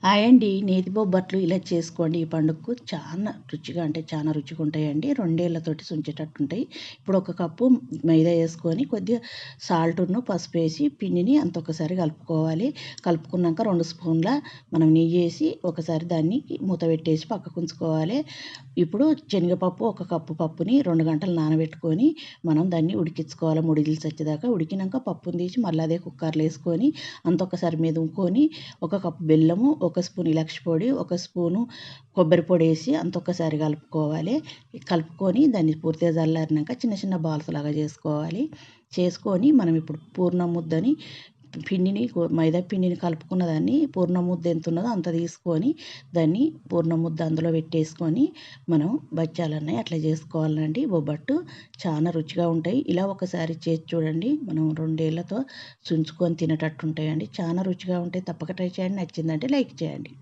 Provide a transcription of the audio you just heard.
Hi అండి. నేతి బొబ్బట్లు ఇలా చేసుకోండి. ఈ పండుగకు చాలా రుచిగా ఉంటాయండి. 2 ఏళ్లతోటి సుంచేటట్టుంటాయి. ఇప్పుడు ఒక కప్పు మైదా ఏసుకొని కొద్దిగా సాల్టును, పసుపేసి పిండిని అంతా ఒకసారి కలుపుకోవాలి. కలుపుకున్నాక 2 స్పూన్ల మనం నెయ్యేసి ఒకసారి దాన్ని మూత పెట్టేసి పక్కకుంచుకోవాలి. ఇప్పుడు శనగపప్పు ఒక కప్పు పప్పుని 2 గంటలు నానబెట్టుకొని మనం దాన్ని ఉడికించుకోవాలి. ముడిలు సచ్చేదాకా ఉడికినాక పప్పుని తీసి మళ్ళీ అదే కుక్కర్లో వేసుకొని అంత ఒకసారి మెదుముకొని ఒక కప్పు బెల్లము, ఒక స్పూన్ ఇలాచి పొడి, ఒక స్పూను కొబ్బరి పొడి వేసి అంత ఒక్కసారి కలుపుకోవాలి. కలుపుకొని దాన్ని పూర్తిగా చల్లారినాక చిన్న చిన్న బాల్స్ లాగా చేసుకోవాలి. చేసుకొని మనం ఇప్పుడు పూర్ణం ముద్దని మైదా పిండిని కలుపుకున్న దాన్ని పూర్ణ ముద్ద ఎంత ఉన్నదో అంత తీసుకొని దాన్ని పూర్ణ ముద్ద అందులో పెట్టేసుకొని మనం బచ్చాలన్నాయి అట్లా చేసుకోవాలండి. బొబ్బట్టు చాలా రుచిగా ఉంటాయి. ఇలా ఒకసారి చేసి చూడండి. మనం 2 ఏళ్లతో చుంచుకొని తినేటట్టు ఉంటాయండి. చాలా రుచిగా ఉంటాయి. తప్పక ట్రై చేయండి. నచ్చిందంటే లైక్ చేయండి.